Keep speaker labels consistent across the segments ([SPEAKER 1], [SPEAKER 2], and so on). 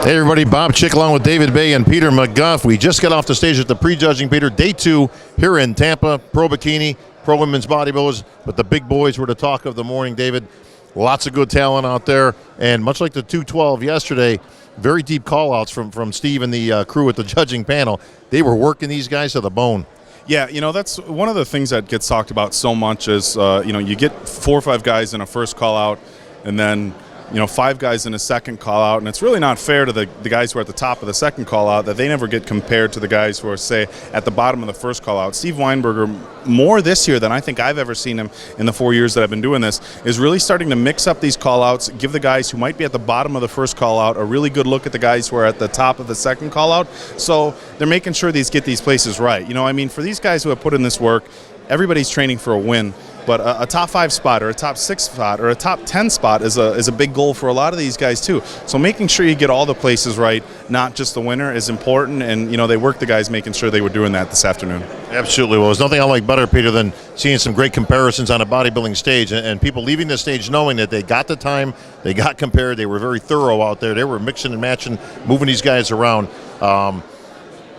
[SPEAKER 1] Hey everybody, Bob Chick along with David Bay and Peter McGuff. We just got off the stage at the Prejudging, Peter, day 2 here in Tampa. Pro bikini, pro women's bodybuilders, but the big boys were the talk of the morning, David. Lots of good talent out there, and much like the 212 yesterday, very deep call-outs from Steve and the crew at the judging panel. They were working these guys to the bone.
[SPEAKER 2] Yeah, that's one of the things that gets talked about so much is, you get 4 or 5 guys in a first call-out, and then 5 guys in a second call out, and it's really not fair to the guys who are at the top of the second call out that they never get compared to the guys who are, say, at the bottom of the first call out. Steve Weinberger, more this year than I think I've ever seen him in the 4 years that I've been doing this, is really starting to mix up these call outs, give the guys who might be at the bottom of the first call out a really good look at the guys who are at the top of the second call out. So they're making sure get these places right. For these guys who have put in this work, everybody's training for a win. But a top 5 spot or a top 6 spot or a top 10 spot is a big goal for a lot of these guys too. So making sure you get all the places right, not just the winner, is important. And they work the guys making sure they were doing that this afternoon.
[SPEAKER 1] Absolutely. Well, there's nothing I like better, Peter, than seeing some great comparisons on a bodybuilding stage and people leaving the stage knowing that they got the time, they got compared, they were very thorough out there. They were mixing and matching, moving these guys around.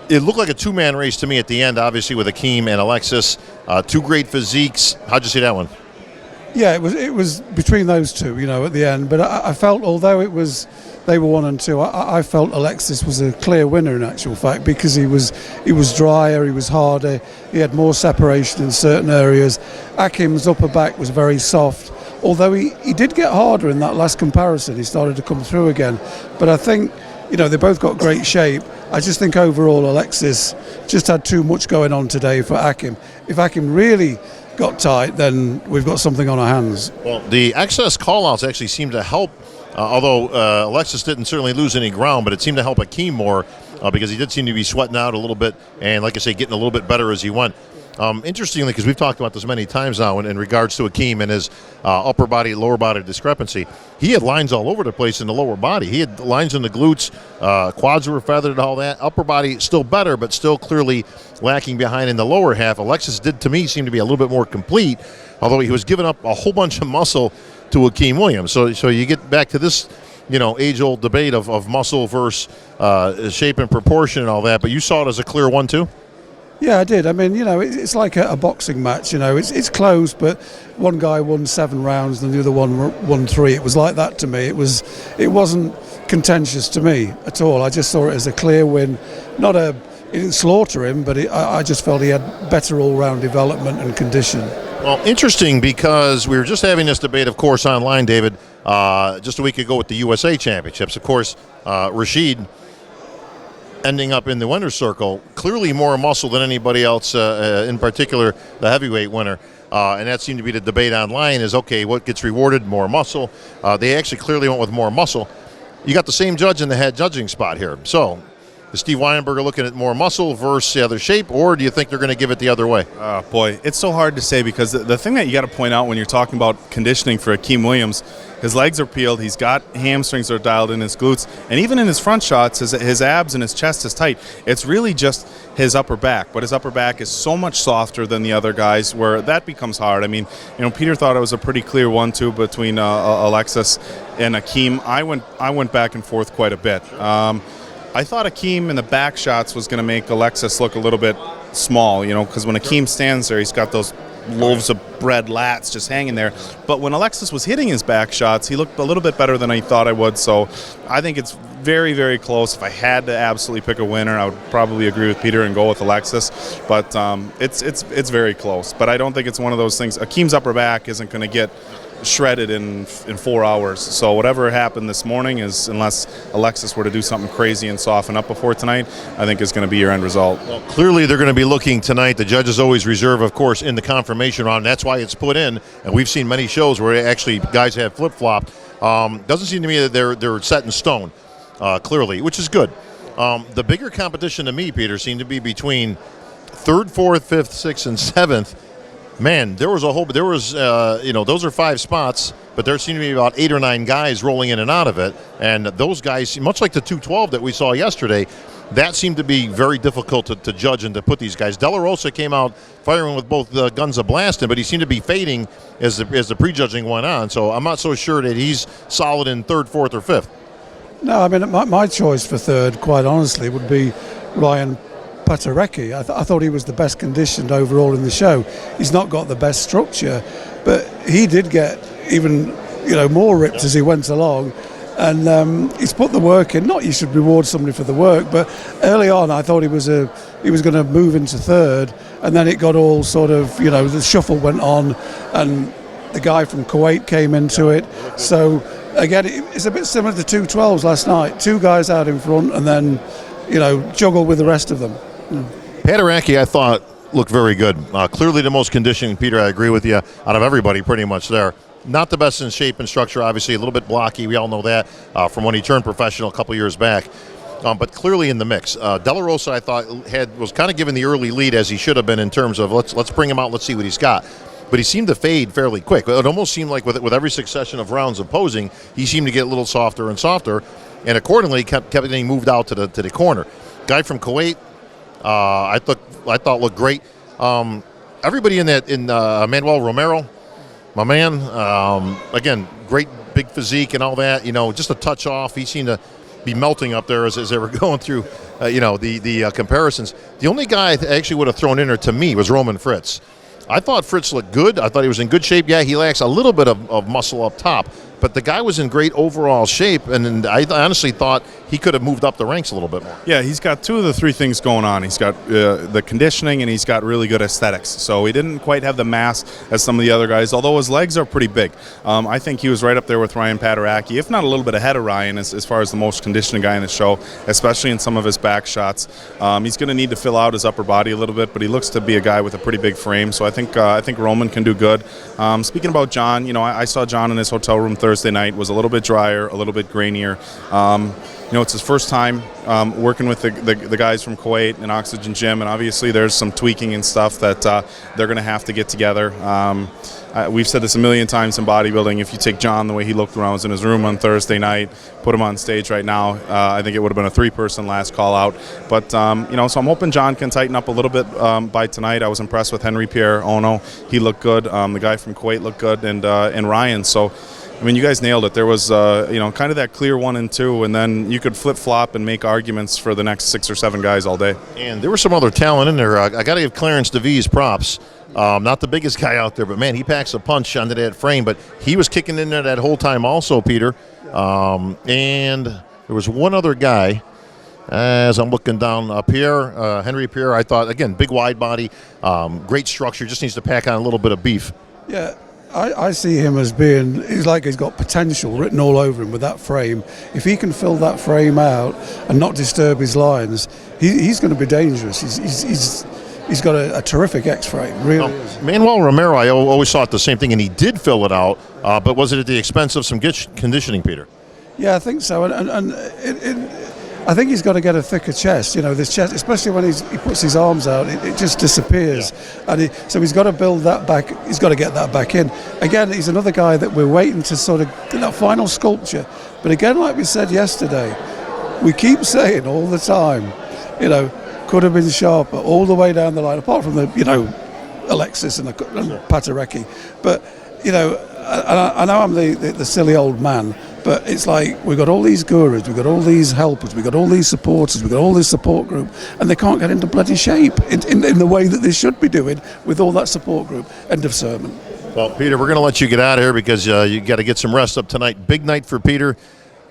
[SPEAKER 1] It looked like a 2-man race to me at the end, obviously, with Akeem and Alexis. 2 great physiques. How'd you see that one?
[SPEAKER 3] Yeah, it was between those two, at the end. But I felt, although they were 1 and 2, I felt Alexis was a clear winner in actual fact, because he was drier, he was harder, he had more separation in certain areas. Akeem's upper back was very soft, although he did get harder in that last comparison. He started to come through again. But I think, they both got great shape. I just think overall Alexis just had too much going on today for Akeem. If Akeem really got tight, then we've got something on our hands.
[SPEAKER 1] Well, the excess call-outs actually seemed to help, although Alexis didn't certainly lose any ground, but it seemed to help Akeem more because he did seem to be sweating out a little bit and, like I say, getting a little bit better as he went. Interestingly, because we've talked about this many times now in regards to Akeem and his upper body, lower body discrepancy, he had lines all over the place in the lower body. He had lines in the glutes, quads were feathered and all that. Upper body still better, but still clearly lacking behind in the lower half. Alexis did, to me, seem to be a little bit more complete, although he was giving up a whole bunch of muscle to Akeem Williams. So you get back to this age-old debate of muscle versus shape and proportion and all that, but you saw it as a clear one too?
[SPEAKER 3] Yeah, I did. I mean, it's like a boxing match. It's close, but one guy won 7 rounds and the other one won 3. It was like that to me. It wasn't contentious to me at all. I just saw it as a clear win. It didn't slaughter him, but I just felt he had better all-round development and condition.
[SPEAKER 1] Well, interesting, because we were just having this debate, of course, online, David, just a week ago with the USA Championships. Of course, Rashid ending up in the winner's circle, clearly more muscle than anybody else, in particular the heavyweight winner. And that seemed to be the debate online is, okay, what gets rewarded? More muscle. They actually clearly went with more muscle. You got the same judge in the head judging spot here. So is Steve Weinberger looking at more muscle versus the other shape, or do you think they're going to give it the other way?
[SPEAKER 2] Boy, it's so hard to say, because the thing that you got to point out when you're talking about conditioning for Akeem Williams, his legs are peeled, he's got hamstrings that are dialed in his glutes, and even in his front shots, his abs and his chest is tight. It's really just his upper back, but his upper back is so much softer than the other guys, where that becomes hard. I mean, Peter thought it was a pretty clear 1-2 between Alexis and Akeem. I went back and forth quite a bit. I thought Akeem in the back shots was going to make Alexis look a little bit small, because when Akeem stands there, he's got those loaves of bread lats just hanging there. But when Alexis was hitting his back shots, he looked a little bit better than I thought I would. So I think it's very, very close. If I had to absolutely pick a winner, I would probably agree with Peter and go with Alexis. But it's very close. But I don't think it's one of those things. Akeem's upper back isn't going to get shredded in 4 hours. So whatever happened this morning is, unless Alexis were to do something crazy and soften up before tonight, I think is going to be your end result.
[SPEAKER 1] Well, clearly they're going to be looking tonight. The judges always reserve, of course, in the confirmation round. That's why it's put in, and we've seen many shows where actually guys have flip-flopped. Doesn't seem to me that they're set in stone, clearly, which is good. The bigger competition to me, Peter, seemed to be between 3rd, 4th, 5th, 6th, and 7th. Man, those are 5 spots, but there seemed to be about 8 or 9 guys rolling in and out of it. And those guys, much like the 212 that we saw yesterday, that seemed to be very difficult to judge and to put these guys. De La Rosa came out firing with both guns a-blasting, but he seemed to be fading as the prejudging went on. So I'm not so sure that he's solid in 3rd, 4th, or 5th.
[SPEAKER 3] No, I mean, my choice for third, quite honestly, would be Ryan Patarecki. I thought he was the best conditioned overall in the show. He's not got the best structure, but he did get even more ripped as he went along. And he's put the work in. Not you should reward somebody for the work, but early on I thought he was going to move into third, and then it got all sort of the shuffle went on, and the guy from Kuwait came into it. So again, it's a bit similar to 212s last night. Two guys out in front, and then juggle with the rest of them.
[SPEAKER 1] Patarecki, I thought, looked very good. Clearly the most conditioning, Peter. I agree with you. Out of everybody, pretty much there. Not the best in shape and structure, obviously. A little bit blocky. We all know that from when he turned professional a couple years back. But clearly in the mix. De La Rosa, I thought, was kind of given the early lead as he should have been in terms of let's bring him out, let's see what he's got. But he seemed to fade fairly quick. It almost seemed like with every succession of rounds opposing, he seemed to get a little softer and softer, and accordingly kept getting moved out to the corner. Guy from Kuwait, I thought looked great. Everybody in Manuel Romero, my man, again, great big physique and all that. Just a touch off. He seemed to be melting up there as they were going through, the comparisons. The only guy I actually would have thrown in there to me was Roman Fritz. I thought Fritz looked good. I thought he was in good shape. Yeah, he lacks a little bit of muscle up top, but the guy was in great overall shape, and I honestly thought he could have moved up the ranks a little bit more.
[SPEAKER 2] Yeah, he's got two of the three things going on. He's got the conditioning, and he's got really good aesthetics. So he didn't quite have the mass as some of the other guys, although his legs are pretty big. I think he was right up there with Ryan Patarecki, if not a little bit ahead of Ryan as far as the most conditioning guy in the show, especially in some of his back shots. He's going to need to fill out his upper body a little bit, but he looks to be a guy with a pretty big frame. So I think Roman can do good. Speaking about John, I saw John in his hotel room Thursday night. Was a little bit drier, a little bit grainier. It's his first time working with the guys from Kuwait and Oxygen Gym, and obviously there's some tweaking and stuff that they're going to have to get together. We've said this a million times in bodybuilding. If you take John the way he looked when I was in his room on Thursday night, put him on stage right now, I think it would have been a three-person last call out. But, so I'm hoping John can tighten up a little bit by tonight. I was impressed with Henry Pierre Ono. He looked good. The guy from Kuwait looked good, and Ryan. So, you guys nailed it. There was, kind of that clear 1 and 2, and then you could flip-flop and make arguments for the next 6 or 7 guys all day.
[SPEAKER 1] And there was some other talent in there. I got to give Clarence DeVries props. Not the biggest guy out there, but, man, he packs a punch onto that frame. But he was kicking in there that whole time also, Peter. And there was one other guy, as I'm looking down, Pierre, Henry Pierre. I thought, again, big wide body, great structure, just needs to pack on a little bit of beef.
[SPEAKER 3] Yeah. I see him as being, he's got potential written all over him with that frame. If he can fill that frame out and not disturb his lines, he's going to be dangerous. He's got a terrific X-frame, really is.
[SPEAKER 1] Manuel Romero, I always thought the same thing, and he did fill it out, but was it at the expense of some conditioning, Peter? Yeah,
[SPEAKER 3] I think so, and I think he's got to get a thicker chest. This chest, especially when he puts his arms out, it just disappears. Yeah. And so he's got to build that back. He's got to get that back in. Again, he's another guy that we're waiting to sort of get that final sculpture. But again, like we said yesterday, we keep saying all the time, could have been sharper all the way down the line, apart from the, Alexis and Patarecki. But, I know I'm the silly old man, but it's like we've got all these gurus, we've got all these helpers, we've got all these supporters, we've got all this support group, and they can't get into bloody shape in the way that they should be doing with all that support group. End of sermon.
[SPEAKER 1] Well, Peter, we're going to let you get out of here because you got to get some rest up tonight. Big night for Peter.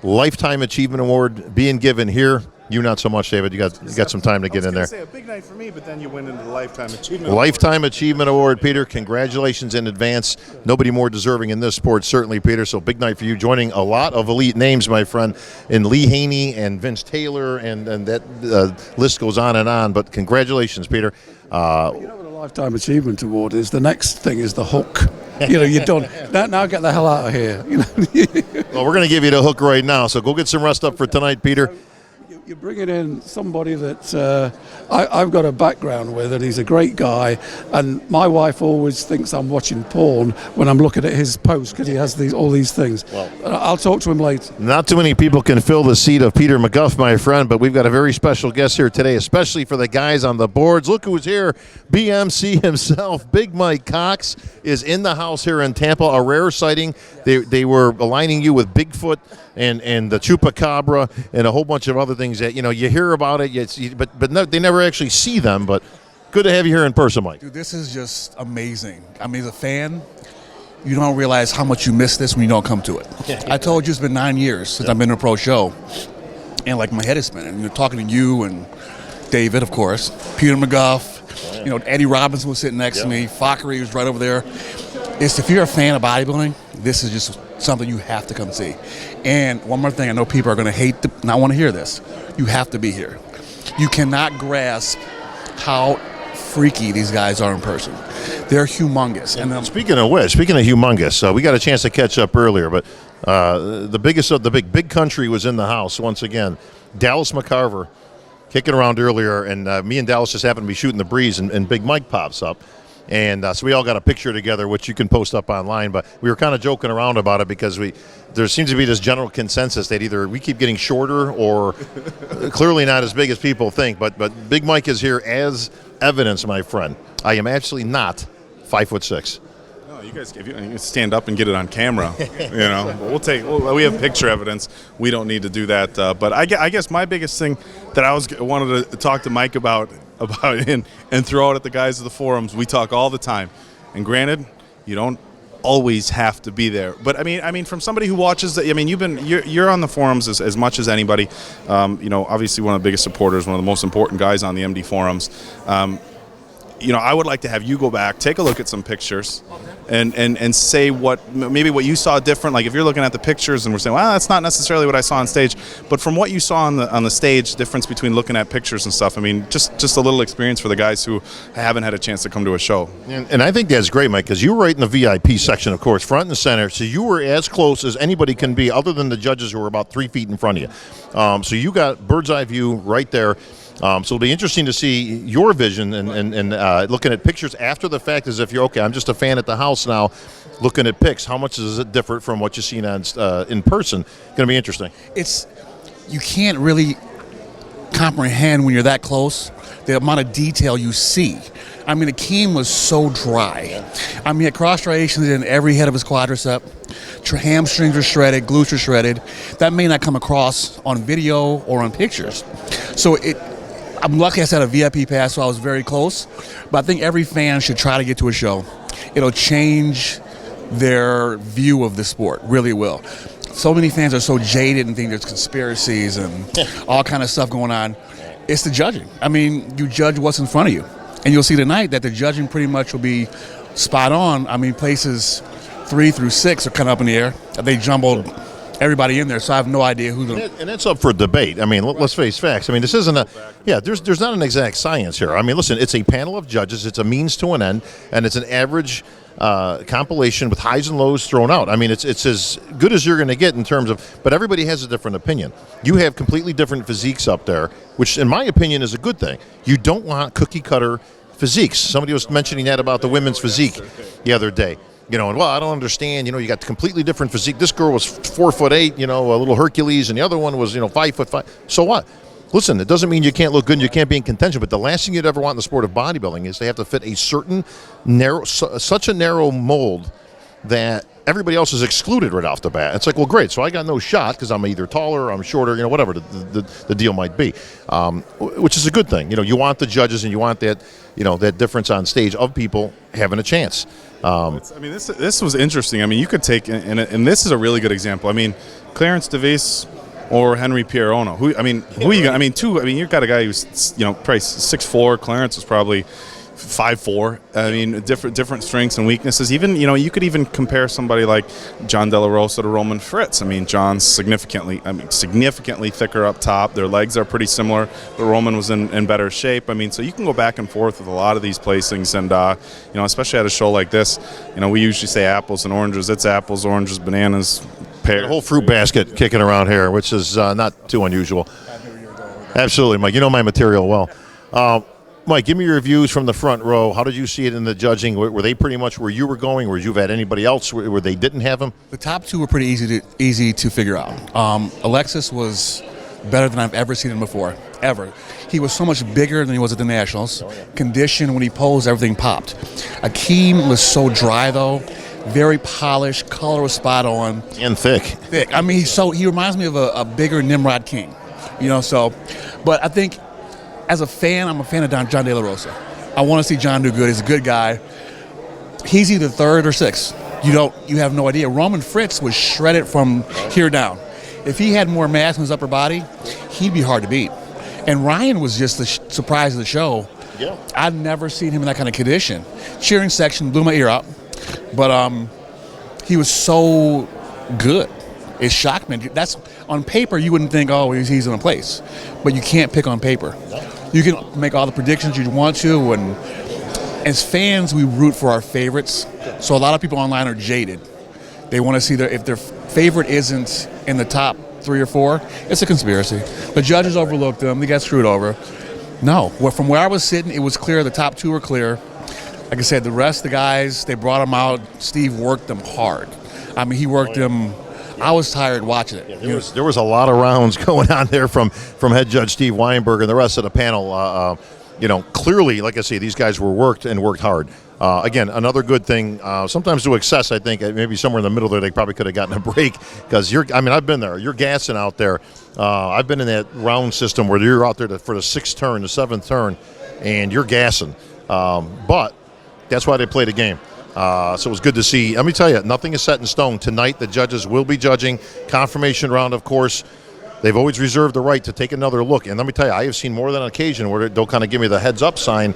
[SPEAKER 1] Lifetime Achievement Award being given here. You not so much, David. You got some time to get in there.
[SPEAKER 2] I was going to say a big night for me, but then you went into the Lifetime Achievement Award.
[SPEAKER 1] Lifetime Achievement Award, Peter. Congratulations in advance. Nobody more deserving in this sport, certainly, Peter. So big night for you, joining a lot of elite names, my friend, in Lee Haney and Vince Taylor, and that list goes on and on. But congratulations, Peter.
[SPEAKER 3] What a Lifetime Achievement Award is? The next thing is the hook. You're done. Now get the hell out of here.
[SPEAKER 1] Well, we're going to give you the hook right now. So go get some rest up for tonight, Peter.
[SPEAKER 3] You're bringing in somebody that I've got a background with, and he's a great guy. And my wife always thinks I'm watching porn when I'm looking at his post because he has all these things. Well, I'll talk to him later.
[SPEAKER 1] Not too many people can fill the seat of Peter McGuff, my friend, but we've got a very special guest here today, especially for the guys on the boards. Look who's here. BMC himself, Big Mike Cox, is in the house here in Tampa. A rare sighting. They were aligning you with Bigfoot and the chupacabra and a whole bunch of other things that you hear about it, but no, they never actually see them. But good to have you here in person, Mike.
[SPEAKER 4] Dude, this is just amazing. I mean, as a fan, you don't realize how much you miss this when you don't come to it. I told you it's been 9 years since I've been to a pro show, and like my head is spinning. And you're talking to you and David, of course, Peter McGuff. Eddie Robinson was sitting next to me. Fockery was right over there. If you're a fan of bodybuilding, this is just something you have to come see. And one more thing, I know people are going to hate not want to hear this. You have to be here. You cannot grasp how freaky these guys are in person. They're humongous. And
[SPEAKER 1] speaking of humongous, we got a chance to catch up earlier, but the biggest of the big country was in the house once again. Dallas McCarver kicking around earlier, and me and Dallas just happened to be shooting the breeze, and Big Mike pops up. And so we all got a picture together, which you can post up online. But we were kind of joking around about it because there seems to be this general consensus that either we keep getting shorter or clearly not as big as people think. But Big Mike is here as evidence, my friend. I am actually not 5'6".
[SPEAKER 2] No, you guys, if you can stand up and get it on camera, we have picture evidence. We don't need to do that. But I guess my biggest thing that I wanted to talk to Mike about and throw out at the guys of the forums. We talk all the time, and granted, you don't always have to be there. But I mean, from somebody who watches, you're on the forums as much as anybody. Obviously one of the biggest supporters, one of the most important guys on the MD forums. I would like to have you go back, take a look at some pictures, and say what you saw different. Like if you're looking at the pictures and we're saying, well, that's not necessarily what I saw on stage, but from what you saw on the stage, difference between looking at pictures and stuff. I mean, just a little experience for the guys who haven't had a chance to come to a show.
[SPEAKER 1] And I think that's great, Mike, because you were right in the VIP section, of course, front and center. So you were as close as anybody can be, other than the judges who were about 3 feet in front of you. So you got bird's eye view right there. So it'll be interesting to see your vision and looking at pictures after the fact, as if you're okay. I'm just a fan at the house now, looking at pics. How much is it different from what you've seen on in person? Going to be interesting.
[SPEAKER 4] You can't really comprehend when you're that close the amount of detail you see. I mean, Akeem was so dry. I mean, he had cross striations in every head of his quadricep. Hamstrings were shredded, glutes were shredded. That may not come across on video or on pictures. So I'm lucky I had a VIP pass, so I was very close. But I think every fan should try to get to a show. It'll change their view of the sport, really will. So many fans are so jaded and think there's conspiracies and all kind of stuff going on. It's the judging. I mean, you judge what's in front of you. And you'll see tonight that the judging pretty much will be spot on. I mean, places 3 through 6 are kind of up in the air. They jumbled everybody in there, so I have no idea who's going to...
[SPEAKER 1] And it's up for debate. I mean, let's face facts. I mean, this isn't there's not an exact science here. I mean, listen, it's a panel of judges. It's a means to an end, and it's an average compilation with highs and lows thrown out. I mean, it's as good as you're going to get in terms of... But everybody has a different opinion. You have completely different physiques up there, which, in my opinion, is a good thing. You don't want cookie-cutter physiques. Somebody was mentioning that about the women's physique the other day. I don't understand. You got completely different physique. This girl was 4'8", a little Hercules, and the other one was, 5'5". So what? Listen, it doesn't mean you can't look good and you can't be in contention, but the last thing you'd ever want in the sport of bodybuilding is they have to fit a certain such a narrow mold that everybody else is excluded right off the bat. It's like, well, great. So I got no shot because I'm either taller or I'm shorter, whatever the deal might be, which is a good thing. You want the judges and you want that, that difference on stage of people having a chance.
[SPEAKER 2] This was interesting. I mean, you could take, and this is a really good example. I mean, Clarence DeVries or Henry Pierono. Who are you gonna? You've got a guy who's, probably 6'4". Clarence was probably 5'4". I mean, different strengths and weaknesses. Even, you could even compare somebody like John De La Rosa to Roman Fritz. I mean, John's significantly thicker up top. Their legs are pretty similar, but Roman was in better shape. I mean, so you can go back and forth with a lot of these placings, and especially at a show like this, we usually say apples and oranges. It's apples, oranges, bananas, pears.
[SPEAKER 1] The whole fruit basket kicking around here, which is not too unusual. Absolutely, Mike. You know my material well. Mike, give me your views from the front row. How did you see it in the judging? Were they pretty much where you were going? Or you had anybody else where they didn't have them?
[SPEAKER 4] The top two were pretty easy to figure out. Alexis was better than I've ever seen him before, ever. He was so much bigger than he was at the Nationals. Condition, when he posed, everything popped. Akeem was so dry, though. very polished, color was spot on,
[SPEAKER 1] And thick.
[SPEAKER 4] thick. I mean, he reminds me of a bigger Nimrod King, So, but I think as a fan, I'm a fan of John De La Rosa. I want to see John do good. He's a good guy. He's either third or sixth. You have no idea. Roman Fritz was shredded from here down. If he had more mass in his upper body, he'd be hard to beat. And Ryan was just the surprise of the show.
[SPEAKER 1] Yeah.
[SPEAKER 4] I've never seen him in that kind of condition. Cheering section blew my ear out, but he was so good. It shocked me. That's on paper. You wouldn't think, oh, he's in a place, but you can't pick on paper. You can make all the predictions you want to, and as fans, we root for our favorites. So a lot of people online are jaded. They want to see if their favorite isn't in the top 3 or 4, it's a conspiracy. The judges overlooked them. They got screwed over. No. Well, from where I was sitting, it was clear. The top 2 were clear. Like I said, the rest of the guys, they brought them out. Steve worked them hard. I mean, he worked them. I was tired watching it.
[SPEAKER 1] Yeah, there was a lot of rounds going on there from head judge Steve Weinberg and the rest of the panel. Clearly, like I say, these guys were worked hard. Again, another good thing. Sometimes to excess, I think maybe somewhere in the middle there, they probably could have gotten a break because I've been there. You're gassing out there. I've been in that round system where you're out there for the 6th turn, the 7th turn, and you're gassing. But that's why they play the game. So it was good to see. Let me tell you, nothing is set in stone. Tonight, the judges will be judging. Confirmation round, of course. They've always reserved the right to take another look. And let me tell you, I have seen more than an occasion where they'll kind of give me the heads-up sign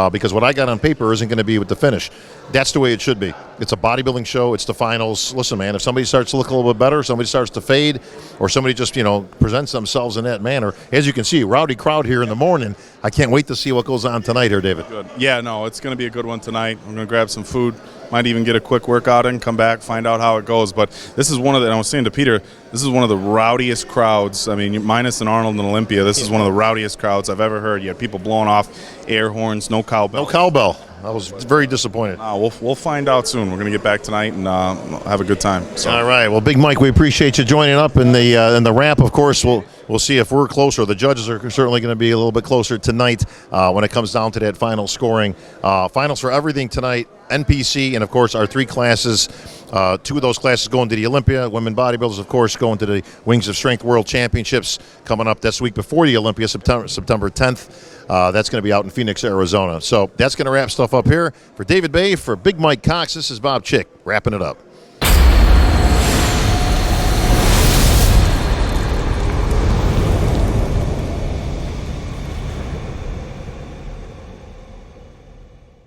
[SPEAKER 1] because what I got on paper isn't going to be with the finish. That's the way it should be. It's a bodybuilding show. It's the finals. Listen, man, if somebody starts to look a little bit better, somebody starts to fade, or somebody just, presents themselves in that manner, as you can see, rowdy crowd here in the morning. I can't wait to see what goes on tonight here, David.
[SPEAKER 2] Good. Yeah, no, it's going to be a good one tonight. I'm going to grab some food. Might even get a quick workout in, come back, find out how it goes. But this is one of the, and I was saying to Peter, this is one of the rowdiest crowds. I mean, minus an Arnold and Olympia, this is one of the rowdiest crowds I've ever heard. You had people blowing off air horns, no cowbell.
[SPEAKER 1] No cowbell. I was very disappointed.
[SPEAKER 2] We'll find out soon. We're going to get back tonight and have a good time. So.
[SPEAKER 1] All right. Well, Big Mike, we appreciate you joining up in the wrap. Of course, we'll see if we're closer. The judges are certainly going to be a little bit closer tonight when it comes down to that final scoring. Finals for everything tonight. NPC and, of course, our 3 classes. 2 of those classes going to the Olympia. Women bodybuilders, of course, going to the Wings of Strength World Championships coming up this week before the Olympia, September 10th. That's going to be out in Phoenix, Arizona. So that's going to wrap stuff up here. For David Bay, for Big Mike Cox, this is Bob Chick wrapping it up.